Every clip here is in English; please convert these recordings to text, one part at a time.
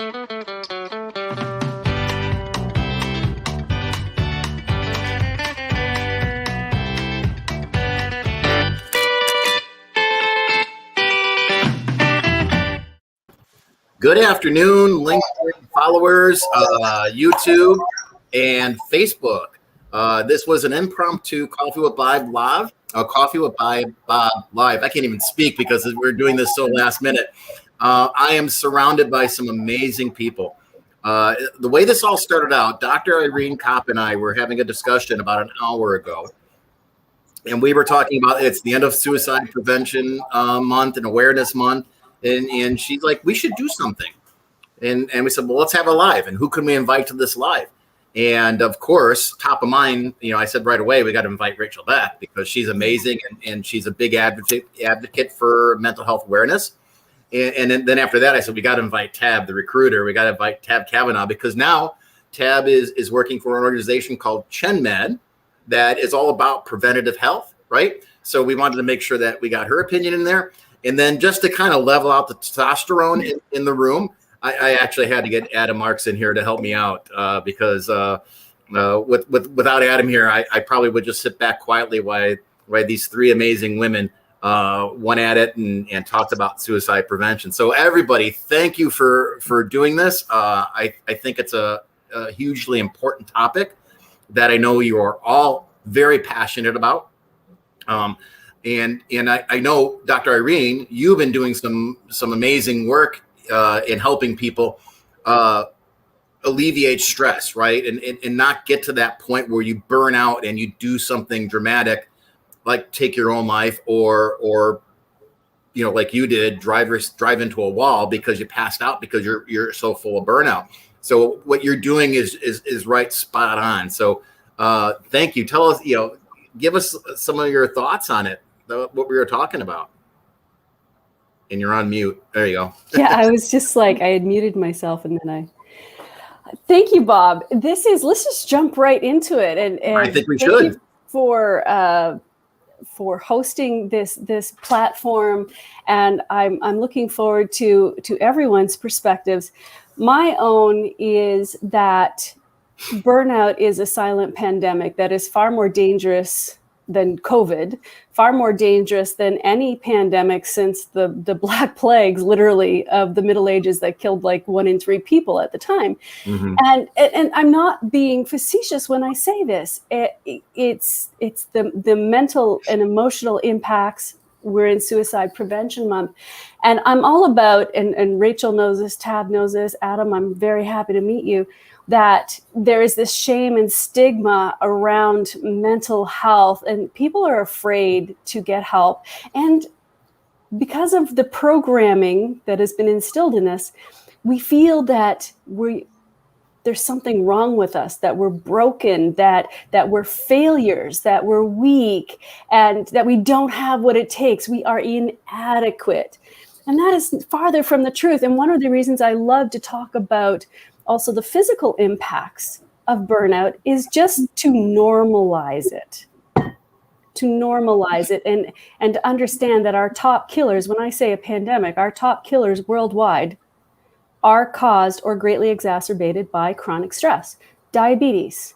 Good afternoon, LinkedIn followers, YouTube, and Facebook. This was an impromptu Coffee with Bob live. Coffee with Bob live. I can't even speak because we're doing this so last minute. I am surrounded by some amazing people. The way this all started out, Dr. Irene Kopp and I were having a discussion about an hour ago. And we were talking about it's the end of Suicide Prevention Month and Awareness Month. And she's like, we should do something. And we said, well, let's have a live. And who can we invite to this live? And of course, top of mind, I said right away, we got to invite Rachel Beck because she's amazing. And she's a big advocate for mental health awareness. And then after that, I said, we got to invite Tab, the recruiter. We got to invite Tab Cavanagh because now Tab is working for an organization called ChenMed that is all about preventative health, right? So we wanted to make sure that we got her opinion in there. And then just to kind of level out the testosterone in the room, I actually had to get Adam Marks in here to help me out because without Adam here, I probably would just sit back quietly while these three amazing women went at it and talked about suicide prevention. So everybody, thank you for doing this. I think it's a hugely important topic that I know you are all very passionate about. And I know, Dr. Irene, you've been doing some amazing work in helping people alleviate stress, right? And not get to that point where you burn out and you do something dramatic, like take your own life or like you did, drive into a wall because you passed out because you're so full of burnout. So what you're doing is right spot on. So thank you. Tell us, give us some of your thoughts on it. What we were talking about. And you're on mute. There you go. Yeah, I was just like, I had muted myself and then thank you, Bob. Let's just jump right into it. And I think we should. For hosting this platform. And I'm looking forward to everyone's perspectives. My own is that burnout is a silent pandemic that is far more dangerous than COVID, far more dangerous than any pandemic since the Black Plagues, literally, of the Middle Ages that killed like 1 in 3 people at the time. Mm-hmm. And I'm not being facetious when I say this. It's the mental and emotional impacts. We're in Suicide Prevention Month. And I'm all about, and Rachel knows this, Tab knows this, Adam, I'm very happy to meet you, that there is this shame and stigma around mental health and people are afraid to get help. And because of the programming that has been instilled in us, we feel that there's something wrong with us, that we're broken, that we're failures, that we're weak, and that we don't have what it takes. We are inadequate. And that is farther from the truth. And one of the reasons I love to talk about also the physical impacts of burnout is just to normalize it. And to understand that our top killers, when I say a pandemic, our top killers worldwide are caused or greatly exacerbated by chronic stress, diabetes,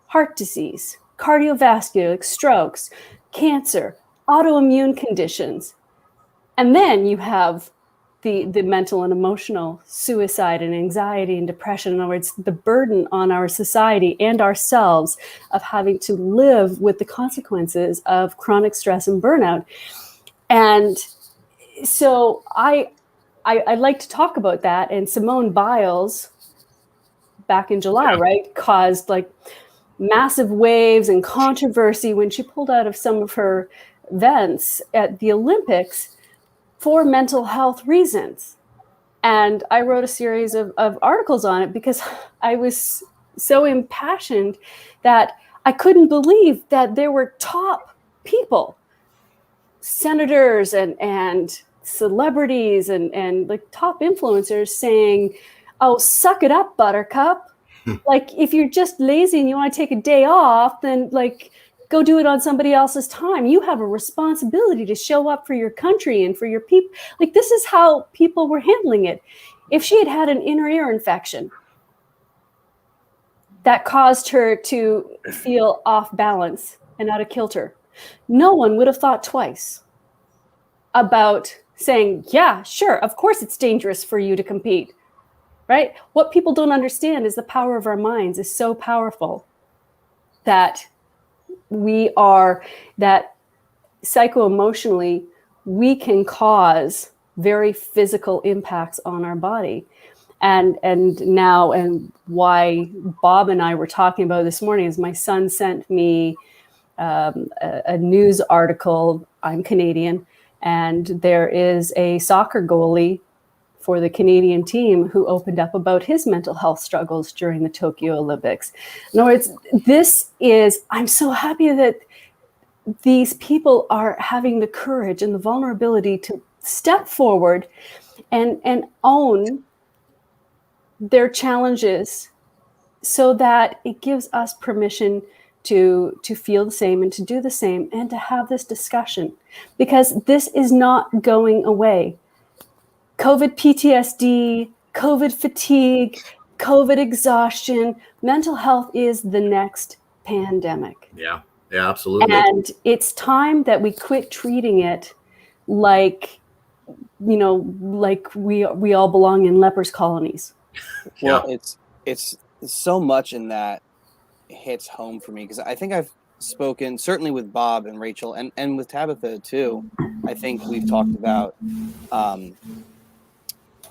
heart disease, cardiovascular, like strokes, cancer, autoimmune conditions. And then you have the mental and emotional suicide and anxiety and depression. In other words, the burden on our society and ourselves of having to live with the consequences of chronic stress and burnout. And so I like to talk about that. And Simone Biles, back in July, right, caused like massive waves and controversy when she pulled out of some of her events at the Olympics for mental health reasons. And I wrote a series of articles on it because I was so impassioned that I couldn't believe that there were top people, senators and celebrities and like top influencers saying, oh, suck it up, buttercup. Like, if you're just lazy and you want to take a day off, then like, go do it on somebody else's time. You have a responsibility to show up for your country and for your people. Like, this is how people were handling it. If she had had an inner ear infection that caused her to feel off balance and out of kilter, no one would have thought twice about saying, yeah, sure, of course it's dangerous for you to compete, right? What people don't understand is the power of our minds is so powerful that that psycho-emotionally, we can cause very physical impacts on our body. And why Bob and I were talking about this morning is my son sent me a news article. I'm Canadian, and there is a soccer goalie for the Canadian team who opened up about his mental health struggles during the Tokyo Olympics. In other words, I'm so happy that these people are having the courage and the vulnerability to step forward and own their challenges, so that it gives us permission to feel the same and to do the same and to have this discussion, because this is not going away. COVID PTSD, COVID fatigue, COVID exhaustion, mental health is the next pandemic. Yeah, absolutely. And it's time that we quit treating it like we all belong in lepers colonies. Well, it's so much in that hits home for me, because I think I've spoken certainly with Bob and Rachel and with Tabitha too. I think we've talked about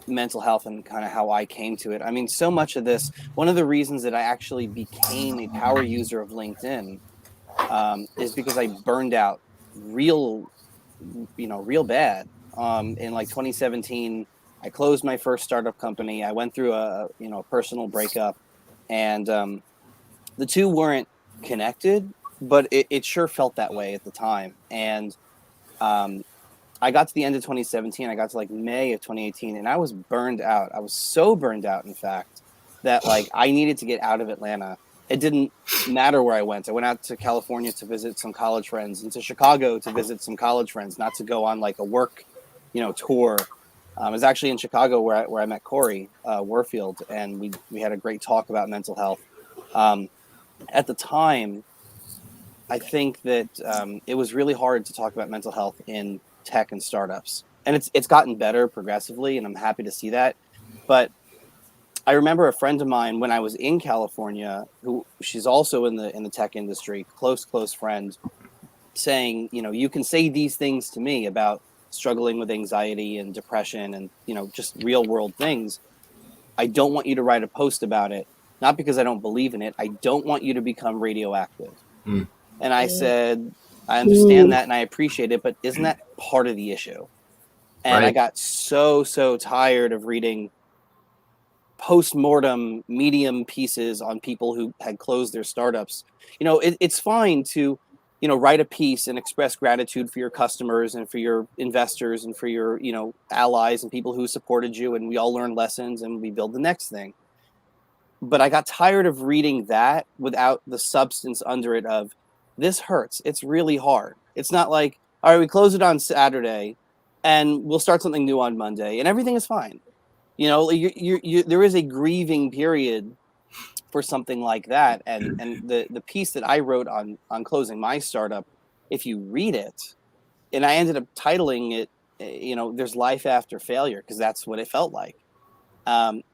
mental health and kind of how I came to it. I mean, so much of this, one of the reasons that I actually became a power user of LinkedIn is because I burned out real bad. In like 2017, I closed my first startup company. I went through a personal breakup, and the two weren't connected, but it sure felt that way at the time. And I got to the end of 2017. I got to like May of 2018, and I was burned out. I was so burned out, in fact, that like I needed to get out of Atlanta. It didn't matter where I went. I went out to California to visit some college friends, and to Chicago to visit some college friends, not to go on like a work, tour. I was actually in Chicago where I met Corey Warfield, and we had a great talk about mental health. At the time, I think that it was really hard to talk about mental health in tech and startups, and it's gotten better progressively, and I'm happy to see that. But I remember a friend of mine when I was in California, who she's also in the tech industry, close friend, saying, you can say these things to me about struggling with anxiety and depression and just real world things. I don't want you to write a post about it, not because I don't believe in it. I don't want you to become radioactive. And I said, I understand that and I appreciate it, but isn't that part of the issue? And I got so tired of reading post-mortem medium pieces on people who had closed their startups. It's fine to write a piece and express gratitude for your customers and for your investors and for your allies and people who supported you, and we all learn lessons and we build the next thing. But I got tired of reading that without the substance under it of, this hurts, it's really hard. It's not like, all right, we close it on Saturday and we'll start something new on Monday and everything is fine. There is a grieving period for something like that. And the piece that I wrote on closing my startup, if you read it, and I ended up titling it, there's life after failure, because that's what it felt like.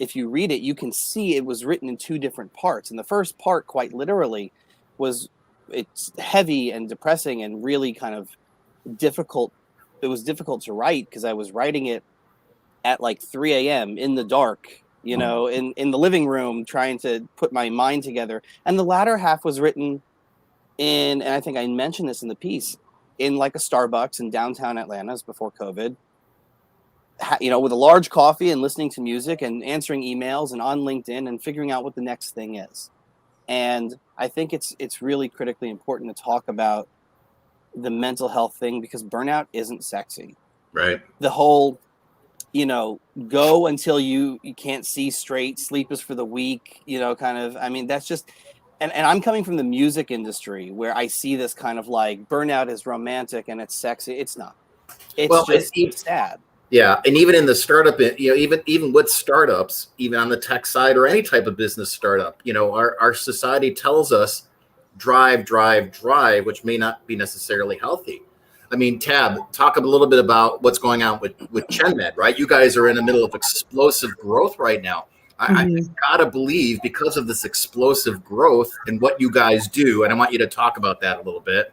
If you read it, you can see it was written in two different parts. And the first part, quite literally, it's heavy and depressing and really kind of difficult. It was difficult to write because I was writing it at like 3 a.m. in the dark, in the living room, trying to put my mind together. And the latter half was written and I think I mentioned this in the piece, in like a Starbucks in downtown Atlanta, as before COVID, with a large coffee and listening to music and answering emails and on LinkedIn and figuring out what the next thing is. And I think it's really critically important to talk about the mental health thing, because burnout isn't sexy. Right. The whole, go until you can't see straight, sleep is for the weak, that's just, and I'm coming from the music industry where I see this kind of like burnout is romantic and it's sexy. It's not. It's sad. Yeah, and even in the startup, even with startups, even on the tech side or any type of business startup, our society tells us drive, drive, drive, which may not be necessarily healthy. I mean, Tab, talk a little bit about what's going on with ChenMed, right? You guys are in the middle of explosive growth right now. I gotta believe because of this explosive growth and what you guys do, and I want you to talk about that a little bit,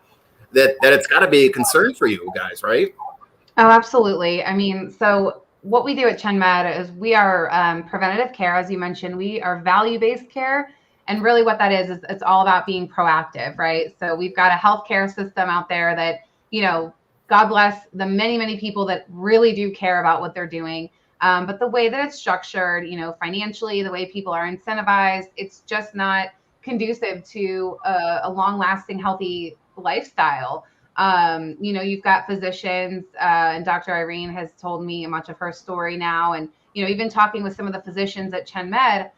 that it's got to be a concern for you guys, right? Oh, absolutely. I mean, so what we do at ChenMed is we are preventative care, as you mentioned. We are value-based care. And really what that is it's all about being proactive, right? So we've got a healthcare system out there that, God bless the many, many people that really do care about what they're doing. But the way that it's structured, financially, the way people are incentivized, it's just not conducive to a long-lasting, healthy lifestyle. You've got physicians, and Dr. Irene has told me much of her story now. And, even talking with some of the physicians at ChenMed,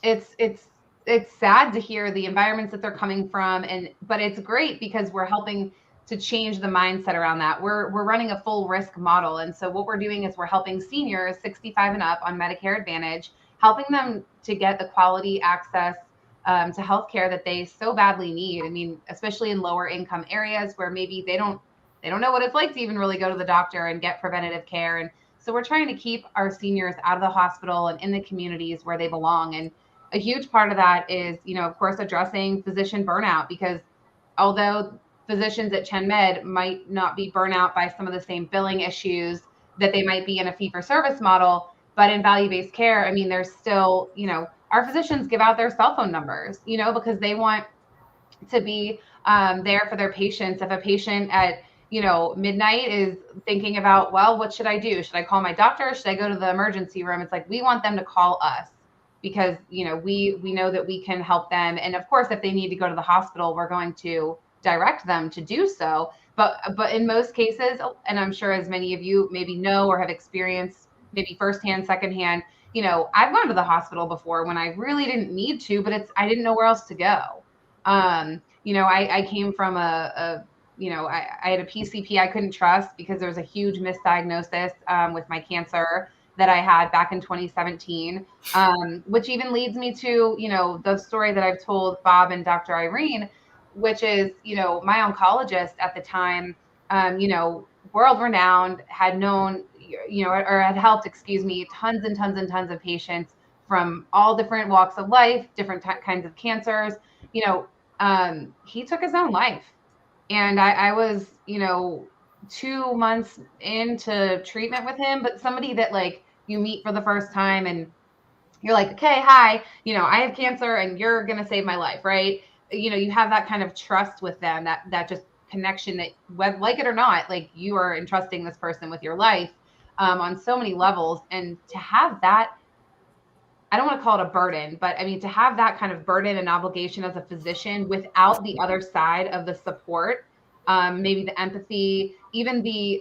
it's sad to hear the environments that they're coming from. But it's great because we're helping to change the mindset around that. We're running a full risk model. And so what we're doing is we're helping seniors 65 and up on Medicare Advantage, helping them to get the quality access to healthcare that they so badly need. I mean, especially in lower income areas where maybe they don't know what it's like to even really go to the doctor and get preventative care. And so we're trying to keep our seniors out of the hospital and in the communities where they belong. And a huge part of that is, of course, addressing physician burnout, because although physicians at ChenMed might not be burnout by some of the same billing issues that they might be in a fee-for-service model, but in value-based care, I mean, there's still, our physicians give out their cell phone numbers, because they want to be there for their patients. If a patient at, midnight is thinking about, well, what should I do? Should I call my doctor? Should I go to the emergency room? It's like, we want them to call us because, we know that we can help them. And of course, if they need to go to the hospital, we're going to direct them to do so. But in most cases, and I'm sure as many of you maybe know or have experienced maybe firsthand, secondhand, I've gone to the hospital before when I really didn't need to, but I didn't know where else to go. I came from I had a PCP I couldn't trust because there was a huge misdiagnosis with my cancer that I had back in 2017, which even leads me to, the story that I've told Bob and Dr. Irene, which is, my oncologist at the time, world renowned, had known, or had helped, tons and tons and tons of patients from all different walks of life, different kinds of cancers. He took his own life. And I was, 2 months into treatment with him, but somebody that like you meet for the first time and you're like, okay, hi, I have cancer and you're going to save my life, right? You have that kind of trust with them, that just connection that, whether like it or not, like you are entrusting this person with your life on so many levels. And to have that, I don't want to call it a burden, but I mean, to have that kind of burden and obligation as a physician without the other side of the support, maybe the empathy, even the,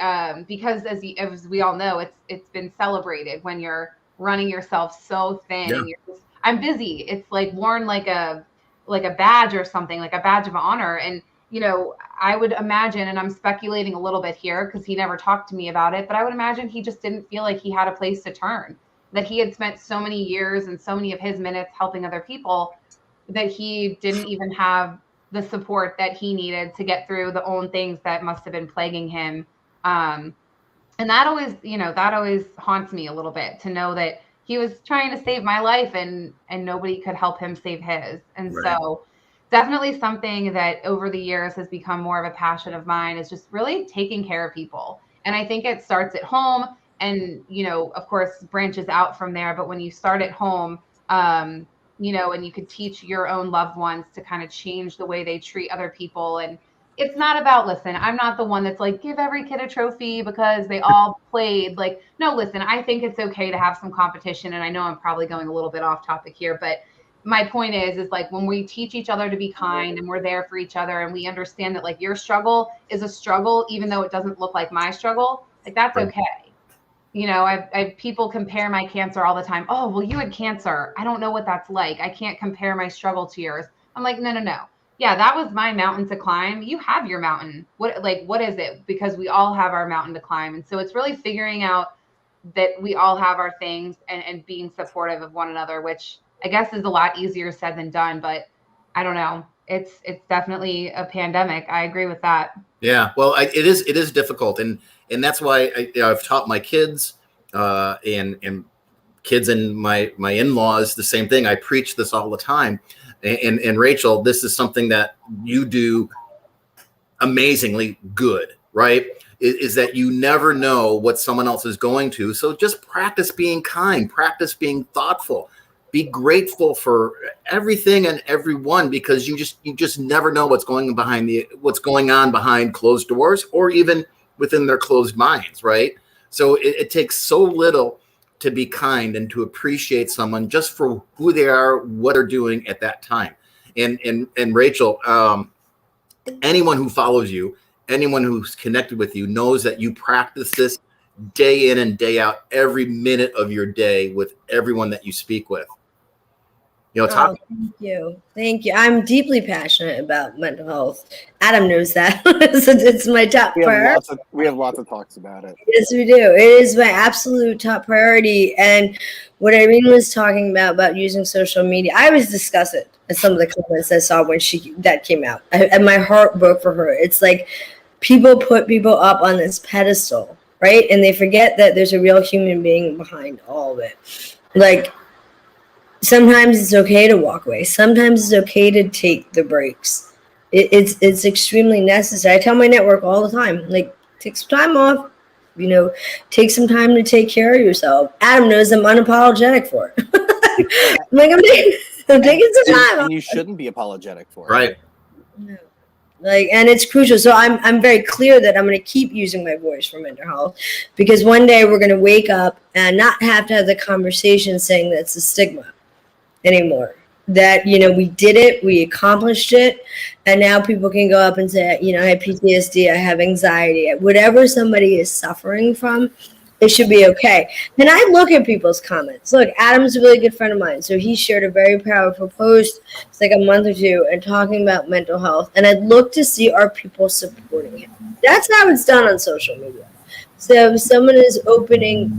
because as we all know, it's been celebrated when you're running yourself so thin. Yeah. And you're just, I'm busy. It's like worn like a badge or something, like a badge of honor. And, I would imagine, and I'm speculating a little bit here because he never talked to me about it, but I would imagine he just didn't feel like he had a place to turn, that he had spent so many years and so many of his minutes helping other people that he didn't even have the support that he needed to get through the own things that must have been plaguing him. And that always haunts me a little bit, to know that he was trying to save my life and nobody could help him save his. And right. So definitely something that over the years has become more of a passion of mine, is just really taking care of people. And I think it starts at home and, of course, branches out from there. But when you start at home, and you could teach your own loved ones to kind of change the way they treat other people. And it's not about, listen, I'm not the one that's like, give every kid a trophy because they all played. Like, no, listen, I think it's okay to have some competition. And I know I'm probably going a little bit off topic here, but my point is like, when we teach each other to be kind and we're there for each other and we understand that like your struggle is a struggle, even though it doesn't look like my struggle, like that's okay. I've people compare my cancer all the time. Oh, well, you had cancer. I don't know what that's like. I can't compare my struggle to yours. I'm like, no. yeah, that was my mountain to climb. You have your mountain. What is it? Because we all have our mountain to climb. And so it's really figuring out that we all have our things and being supportive of one another, which I guess is a lot easier said than done, but I don't know. It's definitely a pandemic. I agree with that. Yeah, well, it is difficult, and that's why I've taught my kids and kids and my in-laws the same thing. I preach this all the time, and Rachel, this is something that you do amazingly good, right? Is that you never know what someone else is going to, so just practice being kind, practice being thoughtful. Be grateful for everything and everyone, because you just never know what's going on behind closed doors, or even within their closed minds, right? So it takes so little to be kind and to appreciate someone just for who they are, what they're doing at that time. And Rachel, anyone who follows you, anyone who's connected with you knows that you practice this day in and day out, every minute of your day with everyone that you speak with. Thank you. I'm deeply passionate about mental health. Adam knows that. It's my top priority. We have lots of talks about it. Yes, we do. It is my absolute top priority. And what Irene was talking about using social media, I was disgusted at some of the comments I saw when that came out. And my heart broke for her. It's like people put people up on this pedestal, right? And they forget that there's a real human being behind all of it. Like, sometimes it's okay to walk away. Sometimes it's okay to take the breaks. It's extremely necessary. I tell my network all the time, like, take some time off, take some time to take care of yourself. Adam knows I'm unapologetic for it. I'm taking some time off. And you shouldn't be apologetic for it. Right. No. And it's crucial. So I'm very clear that I'm going to keep using my voice for mental health, because one day we're going to wake up and not have to have the conversation saying that's a stigma anymore. That, we did it, we accomplished it, and now people can go up and say, I have PTSD, I have anxiety, whatever somebody is suffering from, it should be okay. And I look at people's comments. Look, Adam's a really good friend of mine, so he shared a very powerful post, it's like a month or two, and talking about mental health, and I'd look to see, are people supporting him? That's how it's done on social media. So if someone is opening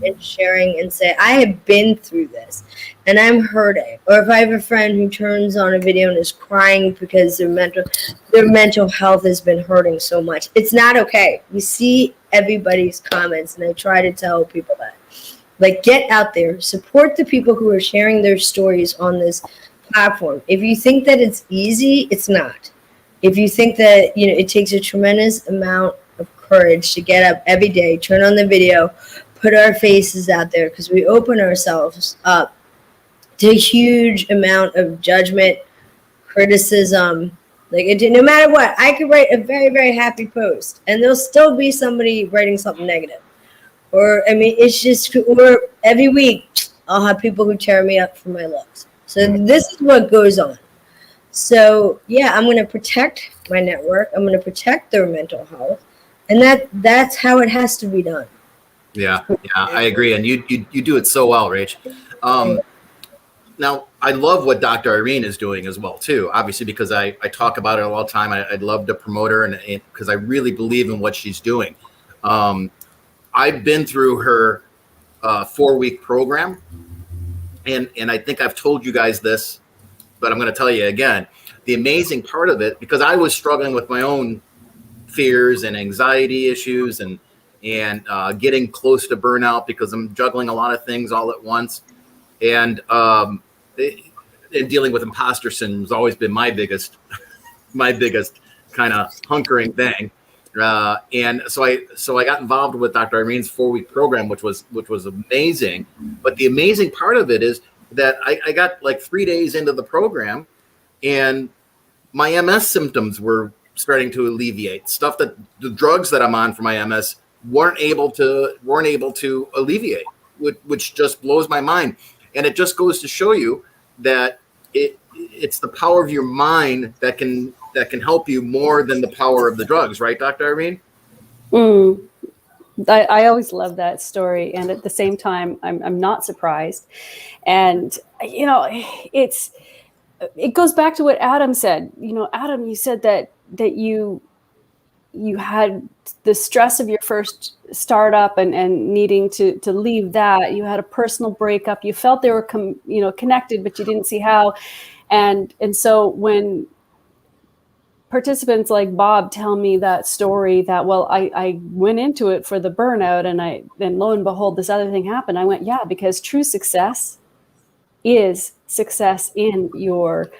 and sharing and say, I have been through this and I'm hurting, or if I have a friend who turns on a video and is crying because their mental health has been hurting so much, it's not okay. We see everybody's comments, and I try to tell people that. Like, get out there, support the people who are sharing their stories on this platform. If you think that it's easy, it's not. If you think that, it takes a tremendous amount of courage to get up every day, turn on the video, put our faces out there, because we open ourselves up to a huge amount of judgment, criticism. No matter what, I could write a very, very happy post, and there'll still be somebody writing something negative. Or, it's just, or every week, I'll have people who tear me up for my looks. So this is what goes on. So, yeah, I'm going to protect my network. I'm going to protect their mental health. And that's how it has to be done. Yeah, I agree. And you do it so well, Rach. Now, I love what Dr. Irene is doing as well, too, obviously, because I talk about it all the time. I'd love to promote her, and because I really believe in what she's doing. I've been through her 4-week program, and I think I've told you guys this, but I'm going to tell you again. The amazing part of it, because I was struggling with my own fears and anxiety issues and getting close to burnout, because I'm juggling a lot of things all at once. And dealing with imposter syndrome has always been my biggest kind of hunkering thing. And so I got involved with Dr. Irene's 4-week program, which was amazing. But the amazing part of it is that I got like 3 days into the program, and my MS symptoms were starting to alleviate. Stuff that the drugs that I'm on for my MS weren't able to alleviate, which just blows my mind. And it just goes to show you that it's the power of your mind that can help you more than the power of the drugs, right, Dr. Irene? I always love that story, and at the same time, I'm not surprised. And it goes back to what Adam said. Adam, you said that you had the stress of your first startup and needing to leave that. You had a personal breakup. You felt they were connected, but you didn't see how. And so when participants like Bob tell me that story, that, well, I went into it for the burnout, and lo and behold, this other thing happened. I went, yeah, because true success is success in your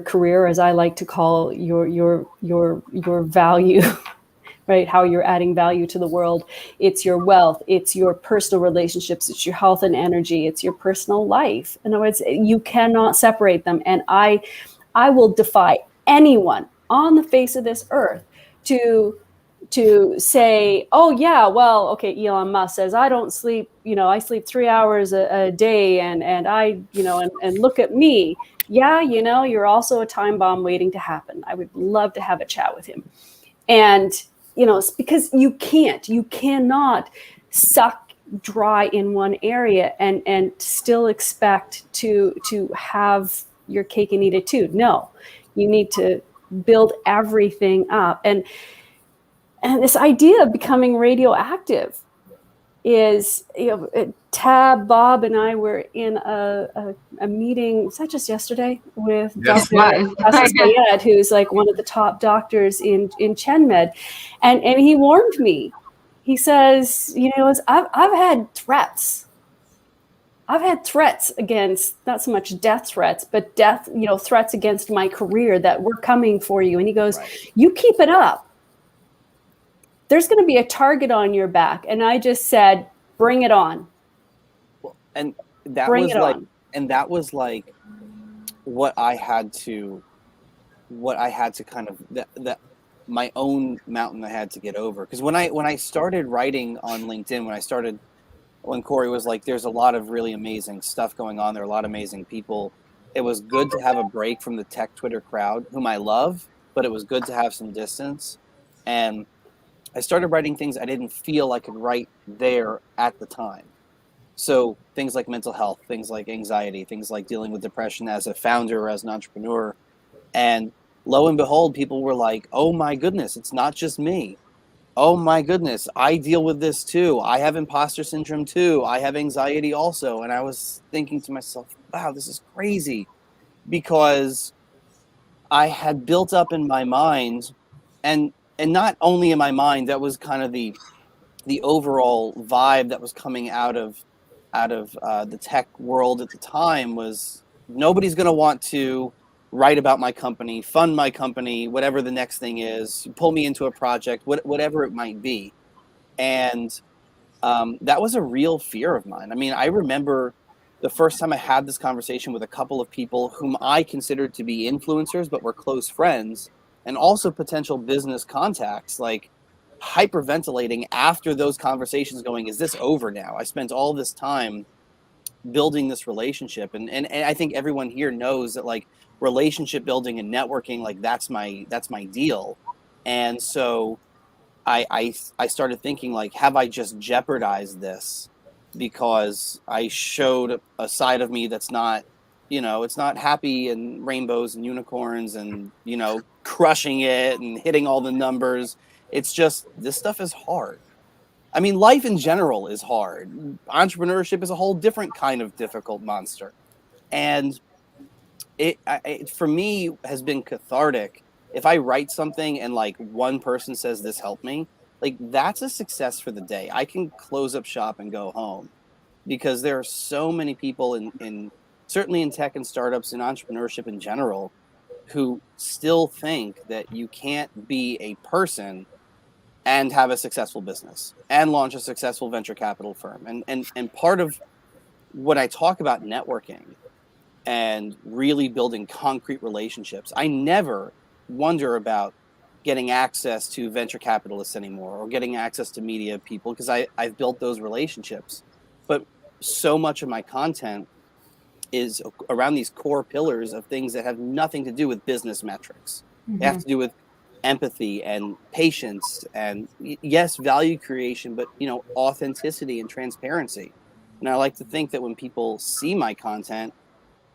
career, as I like to call your value, right? How you're adding value to the world. It's your wealth, it's your personal relationships, it's your health and energy, it's your personal life. In other words, you cannot separate them. And I will defy anyone on the face of this earth to say, oh yeah, well, okay, Elon Musk says I don't sleep, I sleep 3 hours a day, and I, and look at me. Yeah, you're also a time bomb waiting to happen. I would love to have a chat with him. And, it's because you cannot suck dry in one area and still expect to have your cake and eat it too. No, you need to build everything up. And this idea of becoming radioactive is, Tab, Bob, and I were in a meeting, was that just yesterday, with Dr. Sayed, who's like one of the top doctors in ChenMed. And he warned me. He says, I've had threats. I've had threats against, not so much death threats, but threats against my career that we're coming for you. And he goes, right, you keep it up, there's going to be a target on your back. And I just said, bring it on. And that was like what I had to kind of, that my own mountain I had to get over. Because when I started writing on LinkedIn, when Corey was like, there's a lot of really amazing stuff going on, there are a lot of amazing people, it was good to have a break from the tech Twitter crowd, whom I love, but it was good to have some distance. And I started writing things I didn't feel I could write there at the time. So things like mental health, things like anxiety, things like dealing with depression as a founder or as an entrepreneur. And lo and behold, people were like, oh my goodness, it's not just me. Oh my goodness, I deal with this too. I have imposter syndrome too. I have anxiety also. And I was thinking to myself, wow, this is crazy. Because I had built up in my mind, and not only in my mind, that was kind of the overall vibe that was coming out of the tech world at the time, was nobody's going to want to write about my company, fund my company, whatever the next thing is, pull me into a project, whatever it might be. And that was a real fear of mine. I mean, I remember the first time I had this conversation with a couple of people whom I considered to be influencers, but were close friends, and also potential business contacts, like hyperventilating after those conversations, going, is this over now? I spent all this time building this relationship. And I think everyone here knows that, like, relationship building and networking, like that's my deal. And so I started thinking, like, have I just jeopardized this because I showed a side of me that's not, it's not happy and rainbows and unicorns and, crushing it and hitting all the numbers. It's just, this stuff is hard. I mean, life in general is hard. Entrepreneurship is a whole different kind of difficult monster. And it for me has been cathartic. If I write something and like one person says this helped me, like that's a success for the day. I can close up shop and go home, because there are so many people in certainly in tech and startups and entrepreneurship in general who still think that you can't be a person and have a successful business and launch a successful venture capital firm. And part of when I talk about networking and really building concrete relationships, I never wonder about getting access to venture capitalists anymore or getting access to media people, because I've built those relationships. But so much of my content is around these core pillars of things that have nothing to do with business metrics. Mm-hmm. They have to do with empathy and patience and, yes, value creation, but, authenticity and transparency. And I like to think that when people see my content,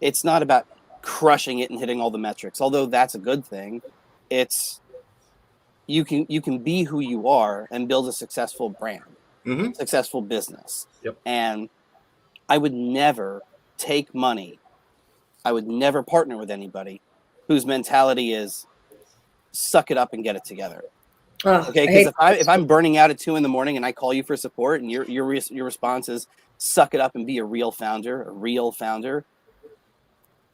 it's not about crushing it and hitting all the metrics. Although that's a good thing, it's you can be who you are and build a successful brand, successful business. Yep. And I would never take money. I would never partner with anybody whose mentality is suck it up and get it together. Okay, because if I'm burning out at 2 a.m. and I call you for support and your response is suck it up and be a real founder,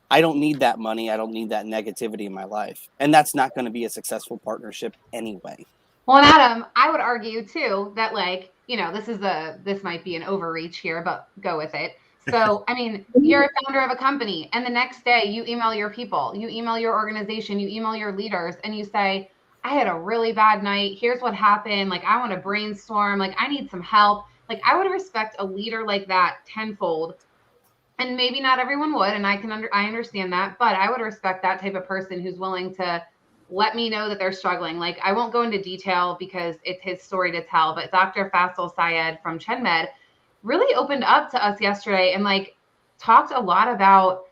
I don't need that money. I don't need that negativity in my life, and that's not going to be a successful partnership anyway. Well, and Adam, I would argue too that, like, you know, this might be an overreach here, but go with it. So, I mean, you're a founder of a company, and the next day you email your people, you email your organization, you email your leaders, and you say, I had a really bad night. Here's what happened. Like, I want to brainstorm. Like, I need some help. Like, I would respect a leader like that tenfold. And maybe not everyone would, and I understand that, but I would respect that type of person who's willing to let me know that they're struggling. Like, I won't go into detail because it's his story to tell, but Dr. Faisal Syed from ChenMed really opened up to us yesterday and like talked a lot about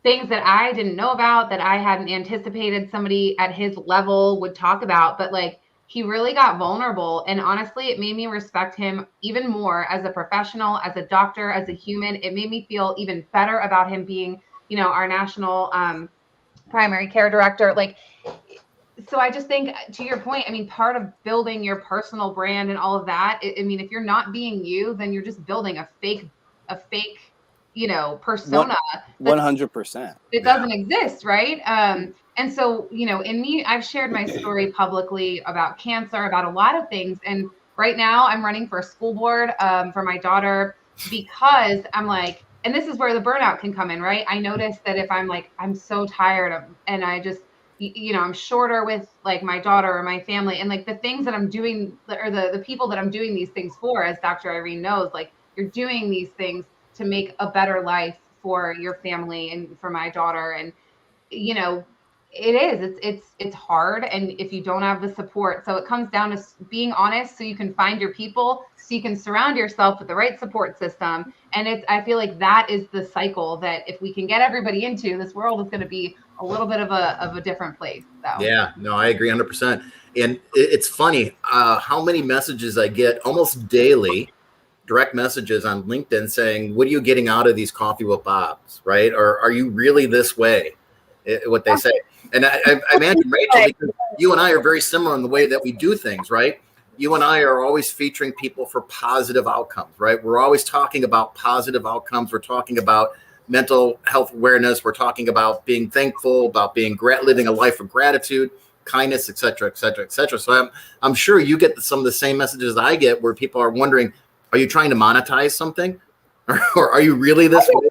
things that I didn't know about, that I hadn't anticipated somebody at his level would talk about. But like, he really got vulnerable. And honestly, it made me respect him even more as a professional, as a doctor, as a human. It made me feel even better about him being, you know, our national primary care director. Like, so I just think, to your point, I mean, part of building your personal brand and all of that, I mean, if you're not being you, then you're just building a fake, you know, persona. 100%. It doesn't exist, right? And so, you know, in me, I've shared my story publicly about cancer, about a lot of things. And right now I'm running for a school board for my daughter, because I'm like, and this is where the burnout can come in, right? I notice that if I'm like, I'm so tired and I just, you know, I'm shorter with like my daughter or my family, and like the things that I'm doing, or the people that I'm doing these things for, as Dr. Irene knows, like, you're doing these things to make a better life for your family and for my daughter. And, you know, it's hard. And if you don't have the support, so it comes down to being honest, so you can find your people, so you can surround yourself with the right support system. And I feel like that is the cycle that if we can get everybody into, this world is going to be a little bit of a different place. So. Yeah, no, I agree 100%. And it's funny how many messages I get almost daily, direct messages on LinkedIn saying, what are you getting out of these Coffee with Bobs, right? Or are you really this way? What they say. And I imagine, Rachel, because you and I are very similar in the way that we do things, right? You and I are always featuring people for positive outcomes, right? We're always talking about positive outcomes. We're talking about mental health awareness. We're talking about being thankful, about being living a life of gratitude, kindness, et cetera, et cetera, et cetera. So I'm sure you get some of the same messages I get, where people are wondering, are you trying to monetize something? Or are you really this way?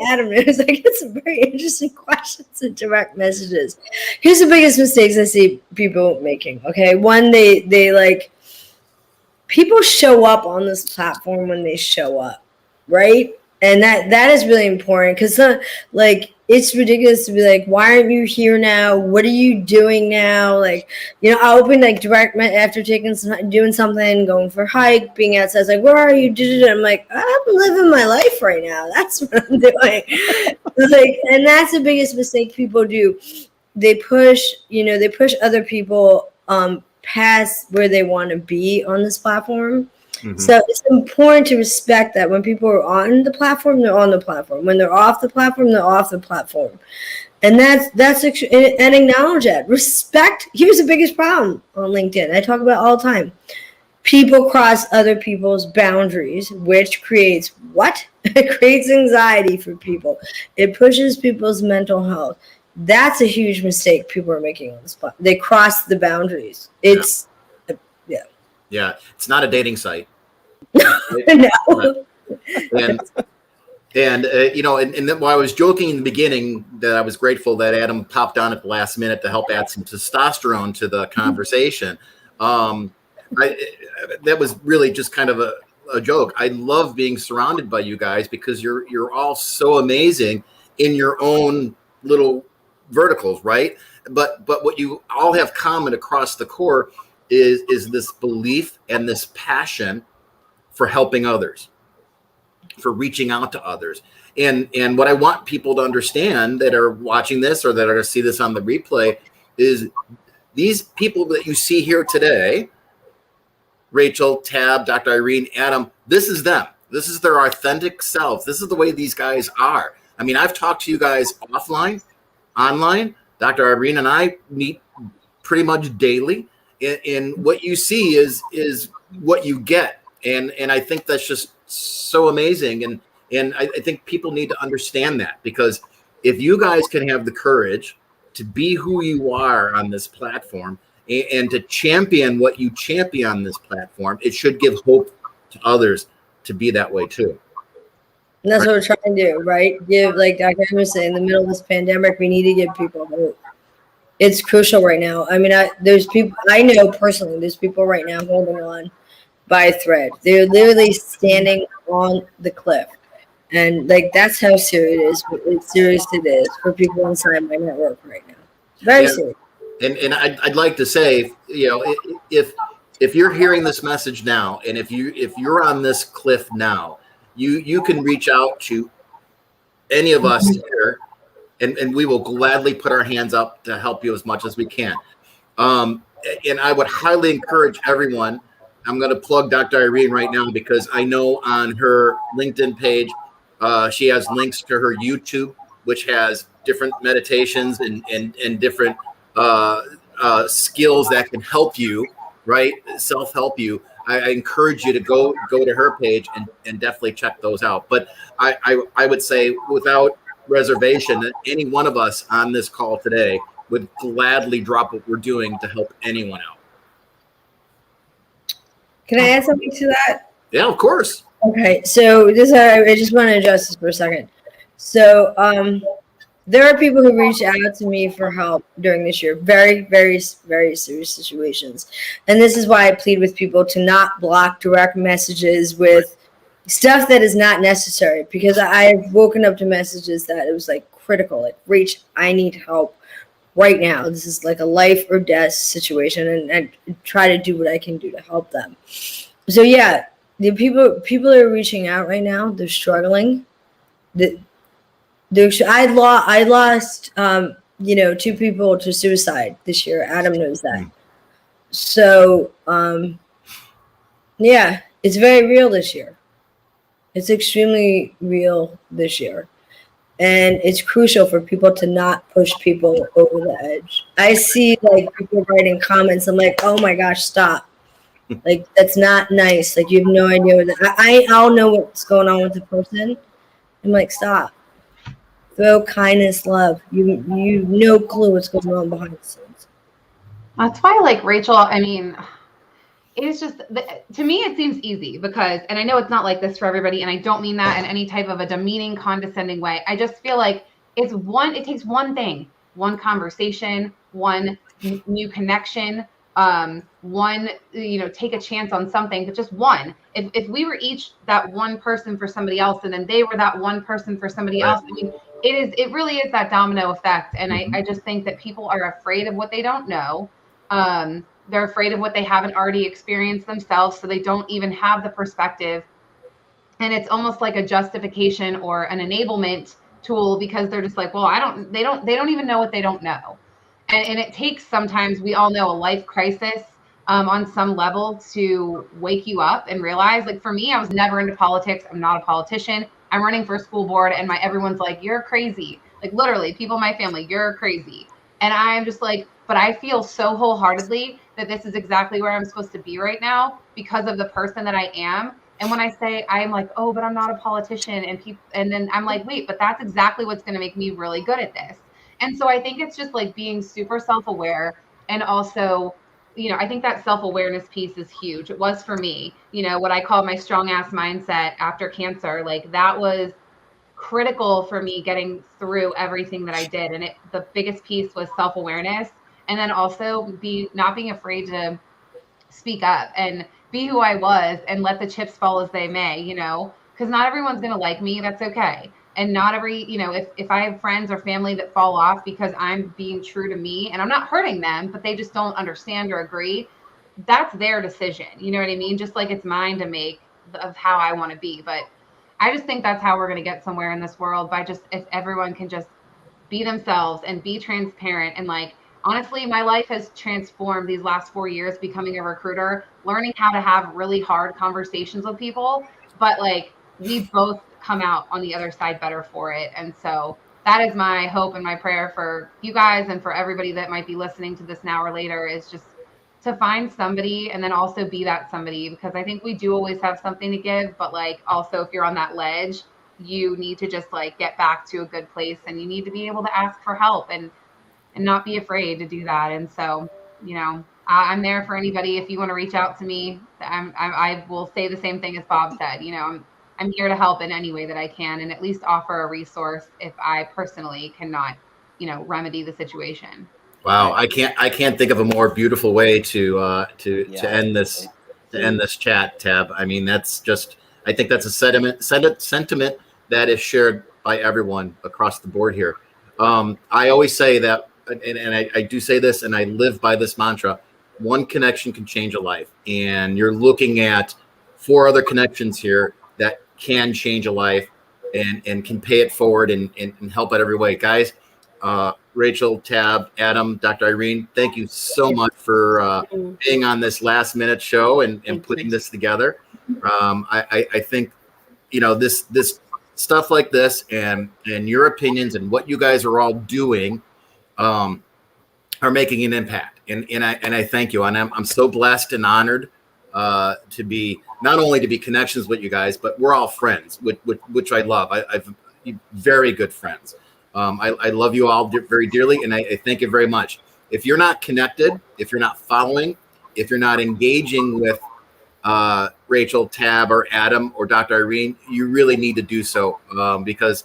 Adam, I get some very interesting questions and direct messages. Here's the biggest mistakes I see people making. Okay, one, they like, people show up on this platform when they show up, right? And that is really important, because like, it's ridiculous to be like, why aren't you here now? What are you doing now? Like, you know, I opened like direct after doing something, going for a hike, being outside. I was like, where are you? I'm like, I'm living my life right now. That's what I'm doing. Like, and that's the biggest mistake people do. They push other people past where they want to be on this platform. Mm-hmm. So it's important to respect that when people are on the platform, they're on the platform. When they're off the platform, they're off the platform. And that's and acknowledge that. Respect. Here's the biggest problem on LinkedIn. I talk about all the time. People cross other people's boundaries, which creates what? It creates anxiety for people. It pushes people's mental health. That's a huge mistake people are making on this platform. They cross the boundaries. It's Yeah, it's not a dating site. No. And you know, and then while I was joking in the beginning that I was grateful that Adam popped on at the last minute to help add some testosterone to the conversation, that was really just kind of a joke. I love being surrounded by you guys, because you're all so amazing in your own little verticals, right? But what you all have common across the core is this belief and this passion for helping others, for reaching out to others. And what I want people to understand that are watching this or that are going to see this on the replay is these people that you see here today, Rachel, Tab, Dr. Irene, Adam, this is them. This is their authentic selves. This is the way these guys are. I mean, I've talked to you guys offline, online. Dr. Irene and I meet pretty much daily. And what you see is what you get. And I think that's just so amazing. And I think people need to understand that, because if you guys can have the courage to be who you are on this platform and to champion what you champion on this platform, it should give hope to others to be that way too. And that's what we're trying to do, right? Give, like Dr. Em was saying, in the middle of this pandemic, we need to give people hope. It's crucial right now. I mean, there's people I know personally, there's people right now holding on by a thread. They're literally standing on the cliff. And like, that's how serious it is for people inside my network right now. Very serious. And I'd like to say, you know, if you're hearing this message now, and if you're on this cliff now, you can reach out to any of us here, and we will gladly put our hands up to help you as much as we can. And I would highly encourage everyone. I'm going to plug Dr. Irene right now, because I know on her LinkedIn page, she has links to her YouTube, which has different meditations and different skills that can help you, right? Self-help you. I encourage you to go to her page and definitely check those out. But I would say without reservation that any one of us on this call today would gladly drop what we're doing to help anyone out. Can I add something to that? Yeah, of course. Okay, so I just want to address this for a second. So there are people who reach out to me for help during this year, very, very, very serious situations. And this is why I plead with people to not block direct messages with stuff that is not necessary, because I've woken up to messages that it was like critical, like, Reach, I need help right now. This is like a life or death situation, and I try to do what I can do to help them. So yeah, the people that are reaching out right now, they're struggling. I lost 2 people to suicide this year. Adam knows that. So yeah, it's very real this year. It's extremely real this year. And it's crucial for people to not push people over the edge. I see like people writing comments. I'm like, oh my gosh, stop. Like, that's not nice. Like, you have no idea what I'll know what's going on with the person. I'm like, stop. Throw kindness, love. You no clue what's going on behind the scenes. That's why, like, Rachel, I mean, it's just, to me, it seems easy because, and I know it's not like this for everybody, and I don't mean that in any type of a demeaning, condescending way. I just feel like it takes one thing, one conversation, one new connection, one, take a chance on something, but just one. If we were each that one person for somebody else, and then they were that one person for somebody else, I mean, it really is that domino effect. And I just think that people are afraid of what they don't know. They're afraid of what they haven't already experienced themselves, so they don't even have the perspective. And it's almost like a justification or an enablement tool, because they're just like, well, they don't even know what they don't know. And it takes, sometimes, we all know, a life crisis on some level to wake you up and realize, like, for me, I was never into politics. I'm not a politician. I'm running for a school board, and everyone's like, you're crazy. Like, literally, people in my family, you're crazy. And I'm just like, but I feel so wholeheartedly that this is exactly where I'm supposed to be right now because of the person that I am. And when I say, I'm like, oh, but I'm not a politician, and then I'm like, wait, but that's exactly what's going to make me really good at this. And so I think it's just like being super self-aware, and also, I think that self-awareness piece is huge. It was for me, what I call my strong ass mindset after cancer. Like, that was critical for me getting through everything that I did. And the biggest piece was self-awareness. And then also not being afraid to speak up and be who I was and let the chips fall as they may, because not everyone's going to like me. That's okay. And not every, if I have friends or family that fall off because I'm being true to me and I'm not hurting them, but they just don't understand or agree, that's their decision. You know what I mean? Just like it's mine to make of how I want to be. But I just think that's how we're going to get somewhere in this world, by just, if everyone can just be themselves and be transparent. And like, honestly, my life has transformed these last 4 years becoming a recruiter, learning how to have really hard conversations with people. But like, we both come out on the other side better for it. And so that is my hope and my prayer for you guys and for everybody that might be listening to this now or later, is just to find somebody and then also be that somebody, because I think we do always have something to give, but like, also if you're on that ledge, you need to just like get back to a good place, and you need to be able to ask for help and not be afraid to do that. And so, you know, I'm there for anybody. If you want to reach out to me, I will say the same thing as Bob said. You know, I'm here to help in any way that I can, and at least offer a resource if I personally cannot, you know, remedy the situation. Wow, I can't think of a more beautiful way to end this chat, Tab. I mean, that's just, I think that's a sentiment that is shared by everyone across the board here. I always say that, and I do say this, and I live by this mantra: one connection can change a life. And you're looking at 4 other connections here that can change a life and can pay it forward and help out every way. Guys, Rachel, Tab, Adam, Dr. Irene, thank you so much for being on this last minute show and putting this together. I think, you know, this stuff like this and your opinions and what you guys are all doing are making an impact. And I thank you. And I'm so blessed and honored to be, not only to be connections with you guys, but we're all friends, which I love. I've very good friends. I love you all very dearly, and I thank you very much. If you're not connected, if you're not following, if you're not engaging with Rachel, Tab, or Adam, or Dr. Irene, you really need to do so, because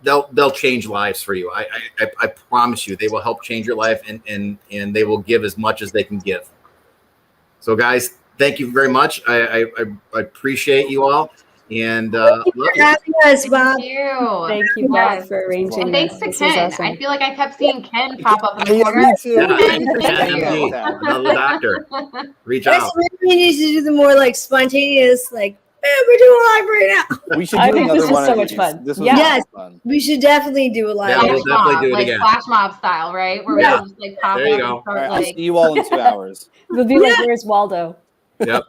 they'll change lives for you. I promise you, they will help change your life, and they will give as much as they can give. So, guys, thank you very much. I appreciate you all. And thank you for having us, Bob. Thank you, Bob, for arranging and thanks this. to Ken. Awesome. I feel like I kept seeing Ken pop up in the corner. Me too. Yeah, Thank you. Ken, another doctor. Reach That's out. we need to do the more like spontaneous, like, hey, we're doing live right now. We should I do think another this was one so of much these. fun. This was Yeah. a lot Yes. of fun. We should definitely do a live. Yeah, we'll definitely do it like again. flash mob style, right? Where Yeah. we just like pop There you up go. and All start right, I'll like see you all in 2 hours. We'll be like, where's Waldo? Yep.